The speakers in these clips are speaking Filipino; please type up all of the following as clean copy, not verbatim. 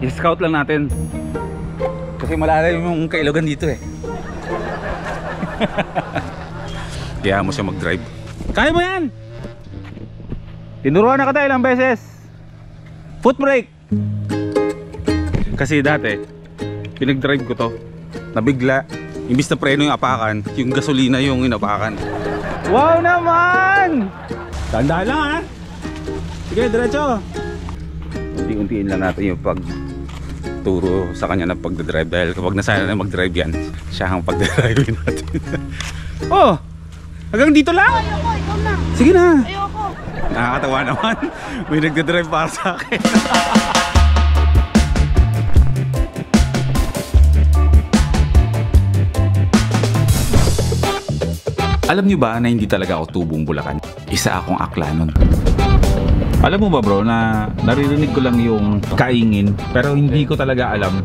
I-scout lang natin. Kasi malalim yung kailogan dito eh. Kaya mo siya mag-drive. Kaya mo yan! Tinuruan na kita ilang beses. Foot brake. Kasi dati pinag-drive ko to, nabigla. Imbis na preno yung apakan, yung gasolina yung inapakan. Wow naman! Tanda lang ha. Sige, diretso. Unti-untiin lang natin yung pagturo sa kanya ng pagdadrive. Dahil kapag nasana na mag-drive yan, siya ang pagdadrive natin. Oh! Hanggang dito lang? Ayoko, ikaw na. Sige na. Ayoko. Nakakatawa naman. May nagdadrive para sa akin. Alam nyo ba na hindi talaga ako tubong Bulacan? Isa akong akla nun. Alam mo ba bro na naririnig ko lang yung kaingin pero hindi ko talaga alam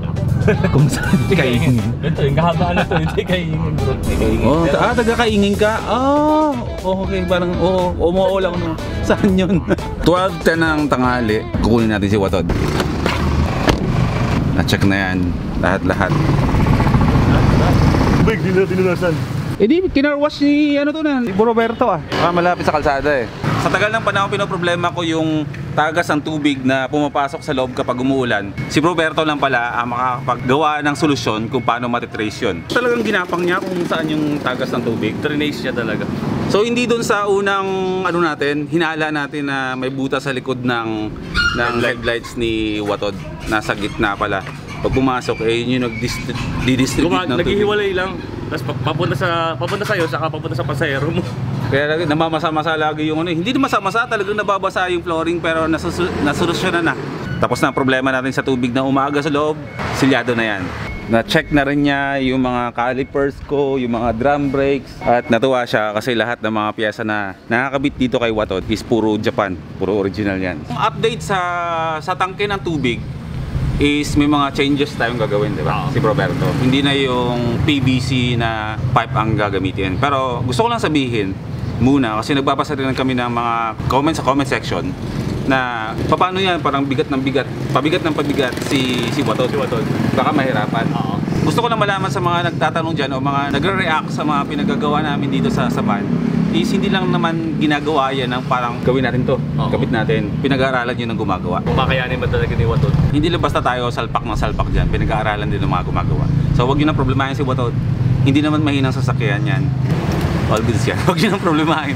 kung saan kaingin. Ito yung kahabaan na ito, hindi kaingin bro. Oh, taga-kaingin ka? Oh, okay, parang umuo lang no. Saan yun? 12:10 ng tanghali, kukunin natin si Watod. Na-check na yan, lahat-lahat. Big, di na tinunasan. Eh di, kinarwash ni ano to na, si Roberto ah. Malapit sa kalsada eh. Sa tagal ng panahon pinoproblema ko yung tagas ng tubig na pumapasok sa loob kapag umuulan. Si Roberto lang pala ang makakapaggawa ng solusyon kung paano matitrace yun. Talagang ginapang niya kung saan yung tagas ng tubig. Drainage niya talaga. So hindi doon sa unang ano natin, hinala natin na may butas sa likod ng headlights ni Watod. Nasa gitna pala. Pag pumasok eh yun yung nag-distribute ng tubig. Naghihiwalay lang. Tapos papunta sa'yo, saka papunta sa pasahero mo. Kaya namamasa-masa lagi yung ano. Hindi na masa-masa, talagang nababasa yung flooring pero nasolusyonan na. Tapos na ang problema natin sa tubig na umaga sa loob, silyado na yan. Na-check na rin niya yung mga calipers ko, yung mga drum brakes. At natuwa siya kasi lahat ng mga piyesa na nakakabit dito kay Watod is puro Japan, puro original yan. Update sa tangke ng tubig is may mga changes tayong gagawin, di ba? Si Roberto. Hindi na yung PVC na pipe ang gagamitin. Pero gusto ko lang sabihin muna kasi nagbabasa rin kami ng mga comments sa comment section na paano yan, parang bigat ng bigat, pabigat ng pabigat si Watod. Baka mahirapan. Gusto ko lang malaman sa mga nagtatanong dyan o mga nagre-react sa mga pinagagawa namin dito sa van is hindi lang naman ginagawa yan ng parang gawin natin to, kapit natin. Pinag-aaralan yun ng gumagawa. Kumakayanin ba talaga ni Watod? Hindi lang basta tayo salpak ng salpak dyan, pinag-aaralan din ng mga gumagawa. So wag yun ang problemahin si Watod. Hindi naman mahinang sasakyan yan. All goods yan, wag yun ang problemahin.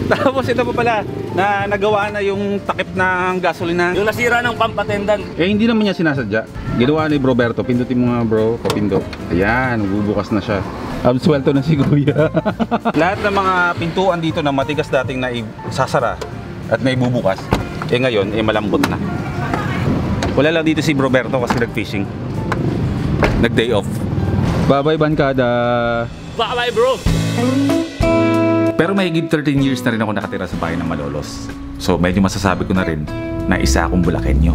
Tapos ito pa pala, na nagawa na yung takip ng gasolina. Yung nasira ng pump attendant. Eh hindi naman niya sinasadya. Ginawa ni Roberto, pindutin mo nga bro, papindot. Ayan, bubukas na siya. Absuelto na si Kuya. Lahat ng mga pintuan dito na matigas dating na sasara at na ibubukas, eh ngayon, eh malambot na. Wala lang dito si Roberto kasi nag-fishing. Nag-day off. Bye-bye Bancada. Bye-bye bro! Pero mahigit 13 years na rin ako nakatira sa bahay ng Malolos. So medyo masasabi ko na rin na isa akong Bulakenyo.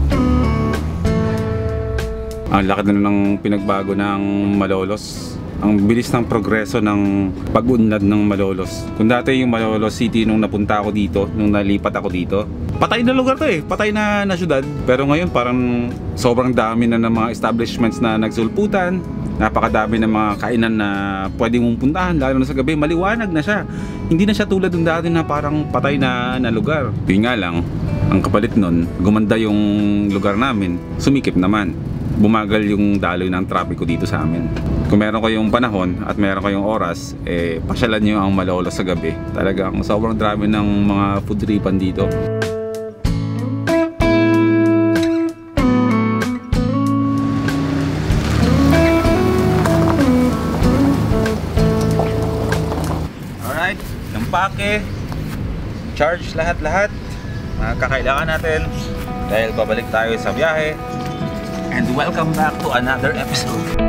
Ang laki na ng pinagbago ng Malolos. Ang bilis ng progreso ng pag-unlad ng Malolos. Kung dati yung Malolos City nung napunta ako dito, nung nalipat ako dito, patay na lugar to eh, patay na syudad. Pero ngayon parang sobrang dami na ng mga establishments na nagsulputan. Napakadami ng mga kainan na pwede mong puntahan, lalo na sa gabi, maliwanag na siya. Hindi na siya tulad ng dati na parang patay na lugar. Yun nga lang, ang kapalit nun, gumanda yung lugar namin, sumikip naman. Bumagal yung daloy ng trapiko dito sa amin. Kung meron kayong panahon at meron kayong oras, eh pasyalan nyo ang Malolos sa gabi. Talagang sobrang dami ng mga food tripan dito. Alright, lampake, charge lahat-lahat. Kakailangan natin dahil babalik tayo sa biyahe. And welcome back to another episode.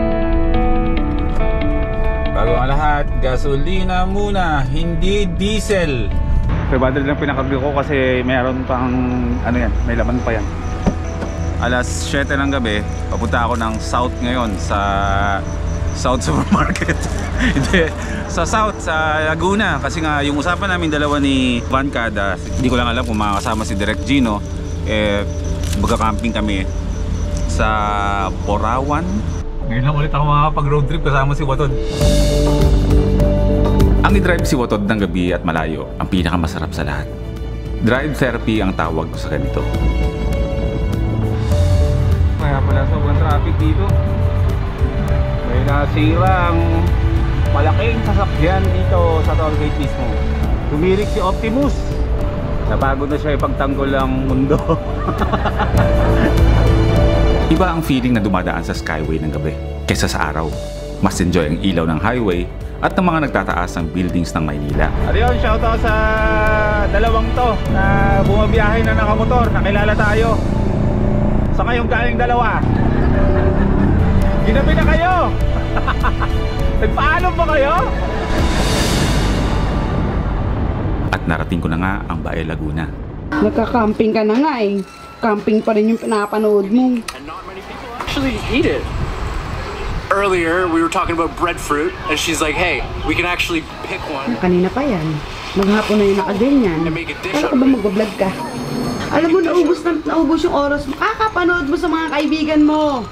Bago ang lahat, gasolina muna, hindi diesel. May battery lang pinakabili ko kasi mayroon pang ano yan, may laman pa yan. Alas 7 ng gabi, papunta ako ng South ngayon sa South Supermarket. Hindi, sa South, sa Laguna. Kasi nga yung usapan namin dalawa ni Bancada, hindi ko lang alam kung makakasama si Direk Gino, eh magka-camping kami sa Borawan. Ngayon lang ulit ako makakapag-road trip kasama si Watod. Ang i-drive si Watod ng gabi at malayo ang pinakamasarap sa lahat. Drive therapy ang tawag ko sa ganito. Kaya pala sobrang traffic dito. May nasira ang malaking sasakyan dito sa toll gate mismo. Tumirik si Optimus. Napagod na siya ipagtanggol ang mundo. Iba ang feeling na dumadaan sa Skyway ng gabi kaysa sa araw. Mas enjoy ang ilaw ng highway at ng mga nagtataas ng buildings ng Maynila. At yun, shoutout sa dalawang to na bumabiyahe na nakamotor. Nakilala tayo. Sa kayong galing dalawa. Ginabi na kayo. Nagpaalam ba kayo? At narating ko na nga ang Bae Laguna. Nagka-camping ka na nga eh. Camping pa rin yung pinapanood mo. And not many people actually eat it. Earlier, we were talking about breadfruit, and she's like, hey, we can actually pick one. Kanina pa yan. Maghapon na yung nakaganyan. And make a dish Kala out ko ba of it. mag-vlog ka? Alam mo, naubos yung oras mo. Kakapanood mo sa mga kaibigan mo.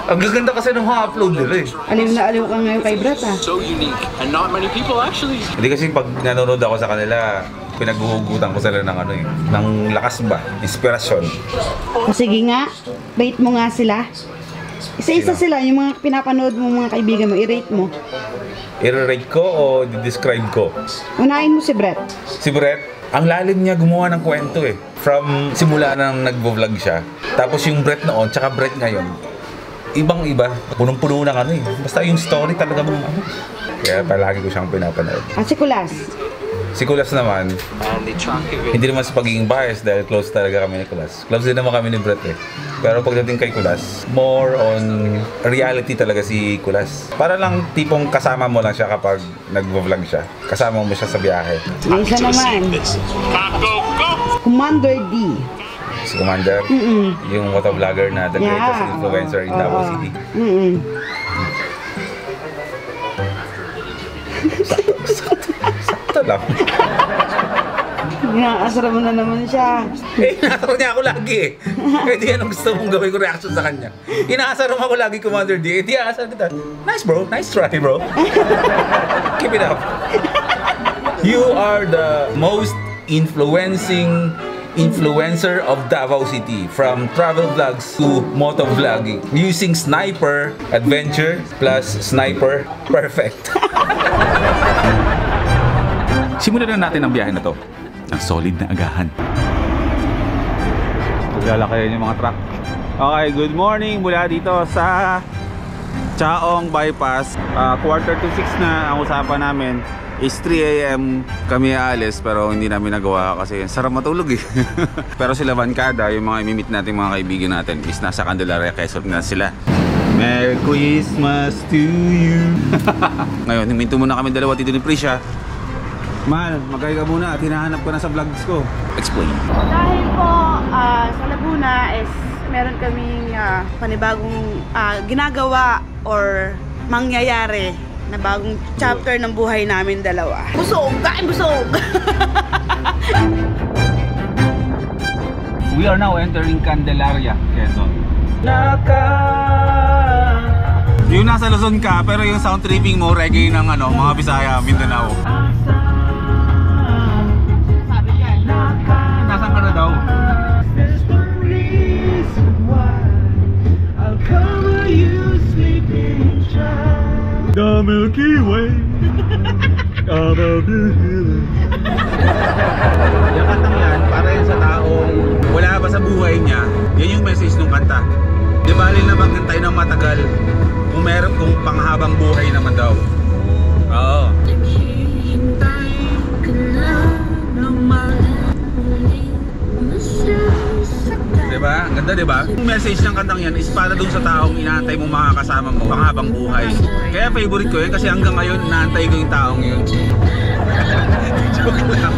Ang gaganda kasi ng mga upload nila eh. Aliw na aliw ka ngayon kay Brett ah. So unique, and not many people actually. Hindi kasi pag nanonood ako sa kanila, pinaghuhugutan ko sila ng ano eh, ng lakas ba, inspirasyon. O sige nga, rate mo nga sila. Isa-isa sila, yung mga pinapanood mo mga kaibigan mo, i-rate mo. I-rate ko o i-describe ko? Unahin mo si Brett. Si Brett, ang lalim niya gumawa ng kwento eh. From simula nang nagvo-vlog siya. Tapos yung Brett noon, tsaka Brett ngayon, ibang-iba. Punong-puno ng ano eh. Basta yung story talaga ano. Kaya palagi ko siyang pinapanood. At si Kulas. Si Kulas naman, hindi naman sa pagiging bias dahil close talaga kami ni Kulas. Close din naman kami ni Brett eh. Pero pagdating kay Kulas, more on reality talaga si Kulas. Para lang tipong kasama mo lang siya kapag nagvo-vlog siya. Kasama mo siya sa biyahe. May isa naman. Commander D. Si Commander, yung motovlogger na the greatest influencer in Davao City. Sakto lang. Inaasara mo na naman siya. Inaasar niya ako lagi eh. Kaya di yan ang gusto mong gawin ko reaction sa kanya. Inaasar mo ako lagi, Commander D. Di aasar kita. Nice bro, nice try bro. Keep it up. You are the most influencing influencer of Davao City, from travel vlogs to moto vlogging, using sniper adventure plus sniper perfect. Simulan na natin ang biyahe na to ng solid na agahan. Maglalakayan yung mga truck. Okay, good morning mula dito sa Chaong Bypass. 5:45 na ang usapan namin. Is 3 AM kami aalis pero hindi namin nagawa kasi sarap matulog eh. Pero sila Vancada, yung mga imimit natin mga kaibigan natin is nasa Candelaria, Quezon na sila. Merry Christmas to you. Ngayon, himinto muna kami dalawa dito ni Prisha. Mahal, magkaya ka muna at hinahanap ko na sa vlogs ko. Explain. Dahil po sa Laguna is meron kaming panibagong ginagawa or mangyayari na bagong chapter ng buhay namin dalawa. Busog! Kain busog! We are now entering Candelaria, Quezon. Yung nasa Luzon ka, pero yung sound tripping mo, reggae ng ano, mga Bisaya, Mindanao. Sabi yan. Nasaan ka na daw? The Milky Way above the hill. Yung kantang yan, para yan sa taong wala pa sa buhay niya, yan yung message ng kanta. Di ba alin na magkantay ng matagal kung meron kung panghabang buhay naman daw. Oo. Diba? Ang ganda, diba? Yung message ng kantang yan is para dun sa taong inaantay mo makakasama mo panghabang buhay. Kaya favorite ko yun kasi hanggang ngayon inaantay ko yung taong yun. Joke lang.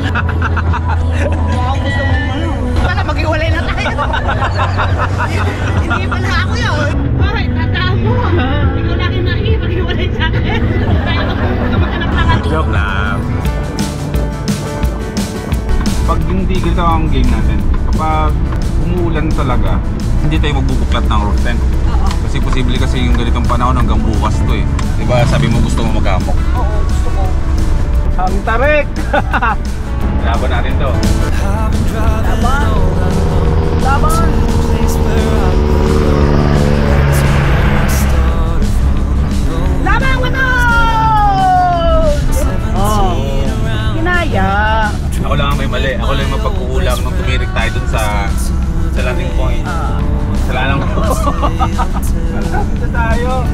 Gusto mo ano? Para maghiwalay na tayo. Hindi pa na ako yun. Bakit? Tandaan mo. Ikaw lagi maghiwalay sa akin. Kaya mag-anak na ako. Joke lang. Pag hindi ganito ang game natin, kapag umuulan talaga, hindi tayo magbubuklat ng roof tent. Oo. Kasi posible kasi yung ganitong panahon hanggang bukas to eh. Diba sabi mo gusto mo maghamok? Oo, gusto ko. Ang tarik! Laban natin to. Laban! Laban! Laban mo na! Oh, kinaya. Ako lang ang may mali. Ako lang yung mapagkukulang nung tumirik tayo dun sa landing point. Salalang ko. Dito tayo.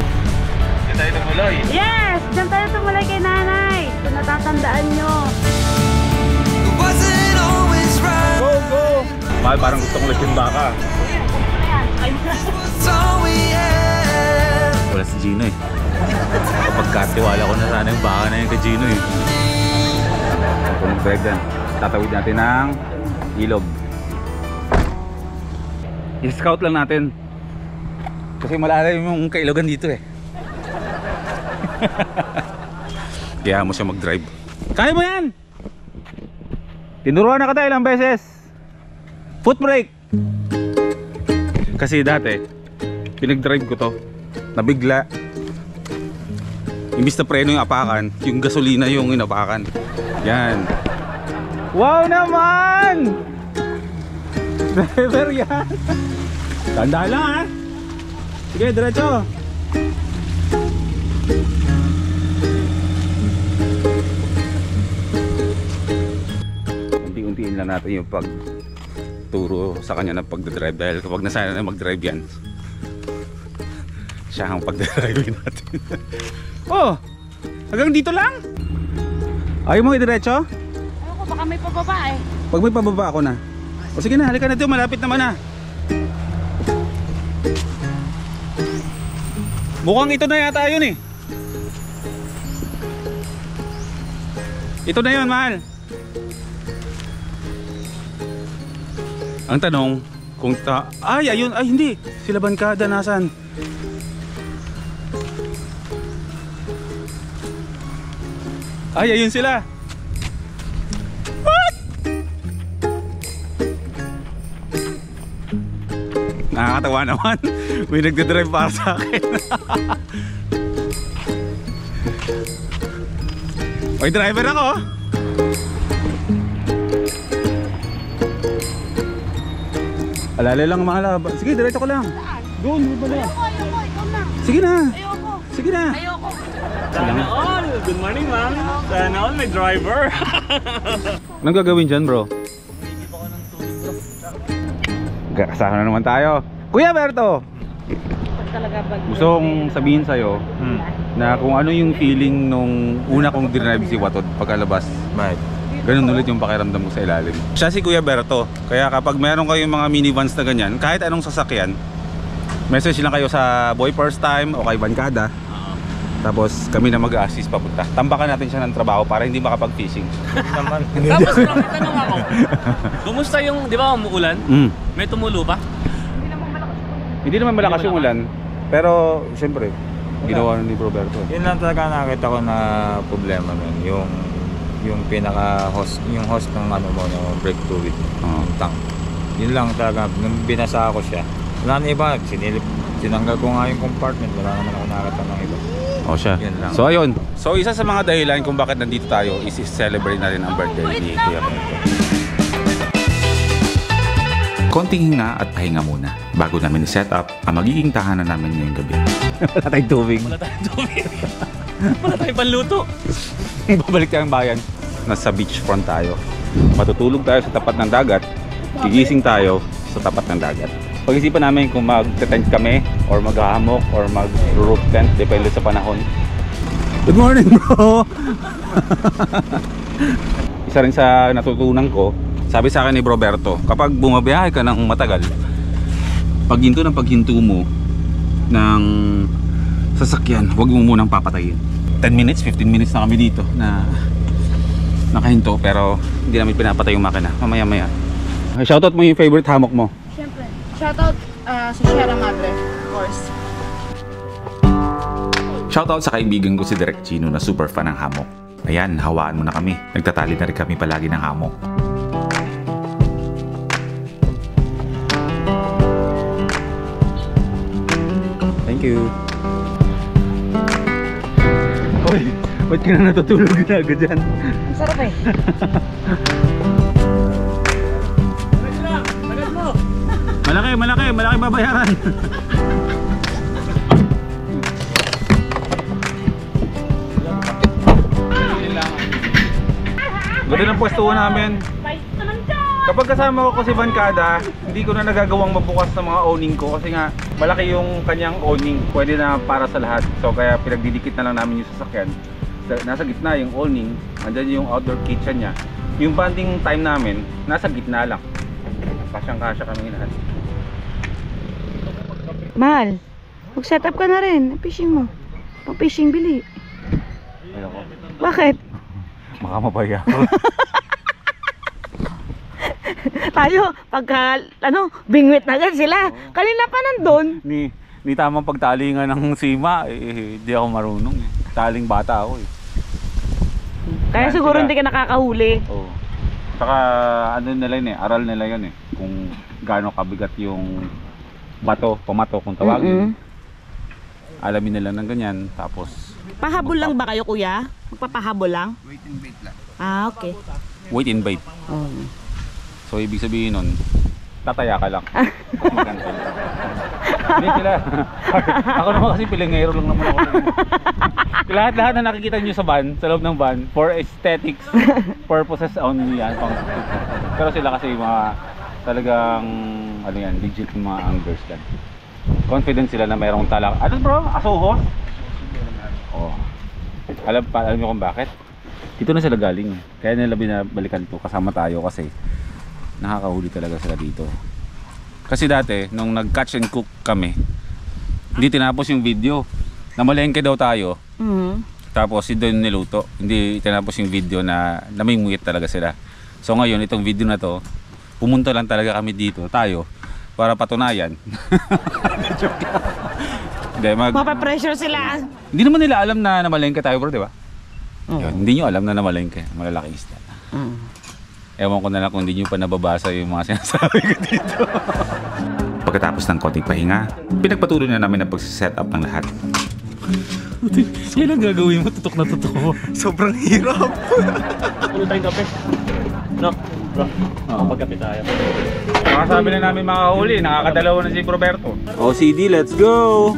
Dito tayo tumuloy. Yes! Diyan tayo tumulay kay nanay. Kung natatandaan nyo. Go, go! Mahal, parang gusto kong lasin baka. Wala si Gino eh. Kapag katiwala ko na sana yung baka na yung kay Gino eh. Kung mag-drive yan, tatawid natin ng ilog. I-scout lang natin. Kasi malalim yung kailogan dito eh. Kaya mo siya mag-drive. Kaya mo yan! Tinuruan na kita ilang beses. Foot brake. Kasi dati pinag-drive ko to, nabigla. Imbis na preno yung apakan, yung gasolina yung inapakan. Yan. Wow naman! Driver yan. Tanda lang ha. Sige, diretso. Unti-untiin lang natin yung pagturo sa kanya ng pagdadrive. Dahil kapag nasanay na mag-drive yan, siya ang pagdadrive natin. Oh! Hanggang dito lang? Ayaw mo i-diretso? Ayoko, baka may pababa eh. Pag may pababa ako na. O sige na, halika na dito, malapit naman na. Mukhang ito na yata yun eh. Ito na yun, mahal. Ang tanong, kung ay, ayun, ay hindi. Sila Bancada, nasan? Ay, ayun sila. Nakakatawa naman. May nagdadrive para sa akin. Oy, driver ako. Alala lang mga laba. Sige, diretso ko lang. Doon, bala. Ayoko, ikaw na. Sige na. Ayoko. Sige na. Ayoko. Sana all! Good morning, ma'am! Sana all may driver! Anong gagawin dyan, bro? Kasama na naman tayo. Kuya Berto! Gusto kong sabihin sa'yo na kung ano yung feeling nung una kong dinrive si Watod pagkalabas. Right. Ganun ulit yung pakiramdam mo sa ilalim. Siya si Kuya Berto. Kaya kapag meron kayong mga minivans na ganyan, kahit anong sasakyan, message lang kayo sa Boy First Time o kay Bancada. Tapos kami na mag-a-assist papunta. Tambakan natin siya ng trabaho para hindi makapag-fishing. Naman. Tapos tanong ako. Kumusta yung, di ba umuulan? May tumulo pa? Hindi naman malakas yung ulan. Pero siyempre, ginawa na ni Roberto. Yun lang talaga nakita ko na problema nun. Yung pinaka-host, yung host ng ano mo, ng brake fluid, yung tank. Yun lang talaga, nung binasa ako siya. Wala na iba, sinanggal ko nga yung compartment, wala naman ako nakakita ng iba. O siya. Yun lang. So ayun. So isa sa mga dahilan kung bakit nandito tayo is celebrate na rin ang birthday ni Kuya Berto. Konting hinga at pahinga muna bago namin i-set up ang magiging tahanan namin ngayong gabi. Wala tayong tubig. Wala tayong tubig. Wala tayong panluto. Babalik tayong bayan. Nasa beachfront tayo. Matutulog tayo sa tapat ng dagat. Gigising tayo sa tapat ng dagat. Pag-isipan namin kung mag-tent kami or mag-hammock or mag-roof tent, depende sa panahon. Good morning, bro! Isa rin sa natutunan ko, sabi sa akin ni Roberto, kapag bumabiyahe ka ng matagal, paghinto ng paghinto mo ng sasakyan, huwag mo munang papatayin. 10 minutes, 15 minutes na kami dito na nakahinto, pero hindi namin pinapatay yung makina. Mamaya-maya. Shoutout mo yung favorite hammock mo. Siyempre. Shoutout sa Sierra Madre, of course. Shoutout sa kaibigan ko si Direk Chino na super fan ng hammock. Ayan, hawaan mo na kami. Nagtatali na rin kami palagi ng hammock. Thank you. Hoy, ba't ka na natutulog na agad dyan? Ang sarap eh. Malaki babayaran. Ganda ng pwestuhan namin. Kapag kasama ko si Bancada, hindi ko na nagagawang mabukas ng mga owning ko kasi nga malaki yung kanyang owning, pwede na para sa lahat. So kaya pinagdidikit na lang namin yung sasakyan. Nasa gitna yung owning, andyan yung outdoor kitchen niya. Yung bonding time namin, nasa gitna lang. Kasyang-kasya kami lahat. Mahal, mag-set up ka na rin. Fishing mo. Pang-fishing bili. Ayoko. Bakit? Baka mapaya ako. Tayo, pagka, bingwit na agad sila. Kanina pa nandun. Ni tamang pagtalingan ng sima, hindi ako marunong eh. Taling bata ako eh. Kaya siguro hindi ka nakakahuli. Oo. Saka ano nila yun eh, aral nila yun eh. Kung gaano kabigat yung bato, pamato kung tawagin. Alamin nila ng ganyan, tapos Pahabol lang ba kayo, kuya? Magpapahabol lang? Wait and bait lang. Ah, okay. wait and bait. So ibig sabihin nun, tataya ka lang. Hindi sila. Ako naman kasi pilingero lang naman ako. Lahat-lahat na nakikita nyo sa van, sa loob ng van, for aesthetics purposes only yan. Pero sila kasi mga talagang ano yan, legit mga anglers yan. Confident sila na mayroong talak. Ano bro? Asoho? Oh. Alam nyo kung bakit? Dito na sila galing. Kaya nila binabalikan to kasama tayo kasi nakakahuli talaga sila dito. Kasi dati nung nag-catch and cook kami, hindi tinapos yung video. Namalengke daw tayo. Tapos doon niluto. Hindi tinapos yung video na namimuyit talaga sila. So ngayon itong video na to, pumunta lang talaga kami dito, tayo, para patunayan. Mapapressure sila. Hindi naman nila alam na namalengke tayo bro, di ba? Yun, hindi nyo alam na namalengke, malalaking isda. Ewan ko na lang kung hindi nyo pa nababasa yung mga sinasabi ko dito. Pagkatapos ng konting pahinga, pinagpatuloy na namin ang pagsiset up ng lahat. Yan ang gagawin mo, tutok na tutok mo. Sobrang hirap. Puno tayong kape. No, bro. Pagkape tayo. Nakasabi na namin makahuli, nakakadalawa na si Roberto. OCD, let's go!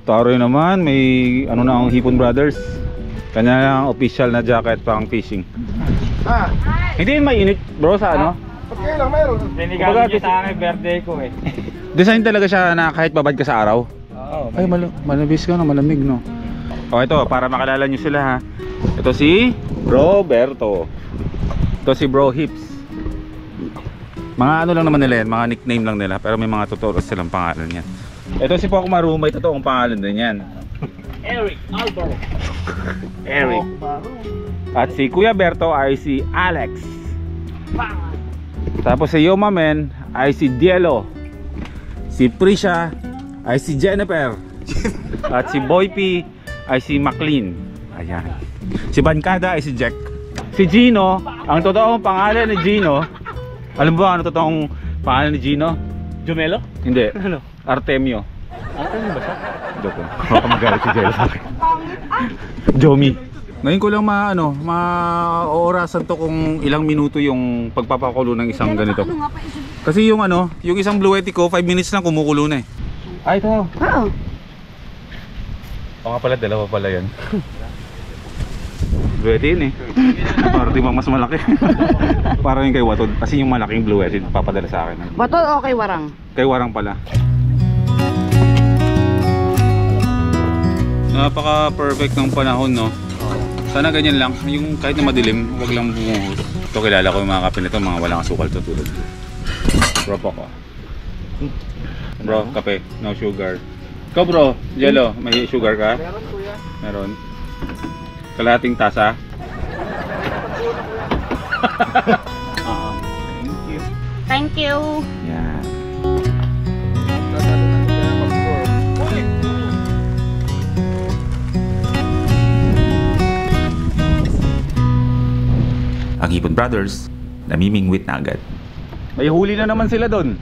Taroy naman, may ano na ang Hipon Brothers. Kanya lang official na jacket pang fishing. Hindi yun mainit bro sa ano? Ba't kayo lang meron? Ninigawan niyo sa akin birthday ko eh. Design talaga siya na kahit babad ka sa araw. Ay malabis ka na, malamig no. O ito, para makilala nyo sila ha. Ito si Roberto. Ito si Bro Hips. Mga ano lang naman nila yan, mga nickname lang nila. Pero may mga totoo silang pangalan yan. Ito si Poco Maru, may totoong pangalan din yan. Eric Alvaro. Eric. At si Kuya Berto ay si Alex. Tapos si Yoma Men ay si Dielo. Si Prisha ay si Jennifer. At si Boy P ay si Maclean. Ayan. Si Bancada ay si Jack. Si Gino, ang totoong pangalan ni Gino. Alam mo ba ano totoong pangalan ni Gino? Jumelo? Hindi. Ano? Artemio. Artemio ba siya? Joke lang. Baka magalit si Jello sa akin. Jomi. Ngayon ko lang maoorasan to kung ilang minuto yung pagpapakulo ng isang ganito. Kasi yung yung isang bluetti ko 5 minutes lang kumukulo na eh. Ay ito. Oo. O nga pala, dalawa pala yan. Bluetti yun eh. Parang di ba mas malaki? Parang yung kay Watod. Kasi yung malaking bluetti papadala sa akin. Bato o kay Warang? Kay Warang pala. Napaka perfect ng panahon no. Sana ganyan lang, yung kahit na madilim, wag lang bumuhos. Ito kilala ko yung mga kape nito, mga walang asukal to tulad. Bro po ko. Bro, kape, no sugar. Ikaw bro, Jello, may sugar ka? Meron kuya. Meron. Kalahating tasa. Thank you. Yan. Ang Hipon Brothers, namimingwit na agad. May huli na naman sila doon.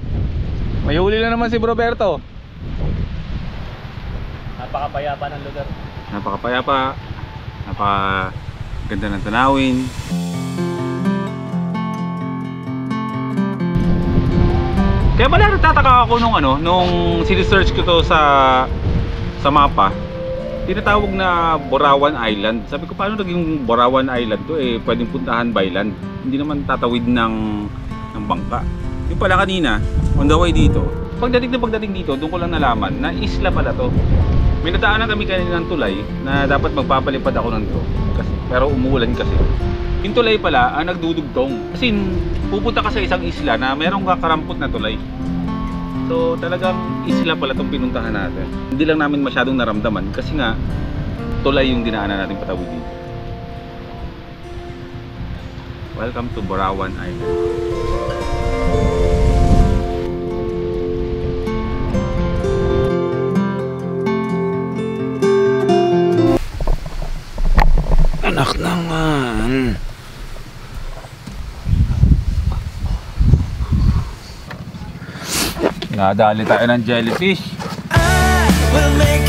May huli na naman si Roberto. Napakapayapa ng lugar. Napakapayapa. Ganda ng tanawin. Kaya pala nagtataka ako nung sinisearch ko to sa mapa. Tinatawag na Borawan Island. Sabi ko, paano naging Borawan Island to? Pwedeng puntahan by land. Hindi naman tatawid ng bangka. Yung pala kanina, on the way dito, pagdating dito, doon ko lang nalaman na isla pala to. May nadaanan kami kanina ng tulay na dapat magpapalipad ako nito. Pero umuulan kasi. Yung tulay pala ang nagdudugtong. Kasi pupunta ka sa isang isla na merong kakarampot na tulay. So talagang isla pala itong pinuntahan natin. Hindi lang namin masyadong naramdaman kasi nga tulay yung dinaanan natin patawid dito. Welcome to Borawan Island. Anak naman. Nadali tayo ng jellyfish. I will make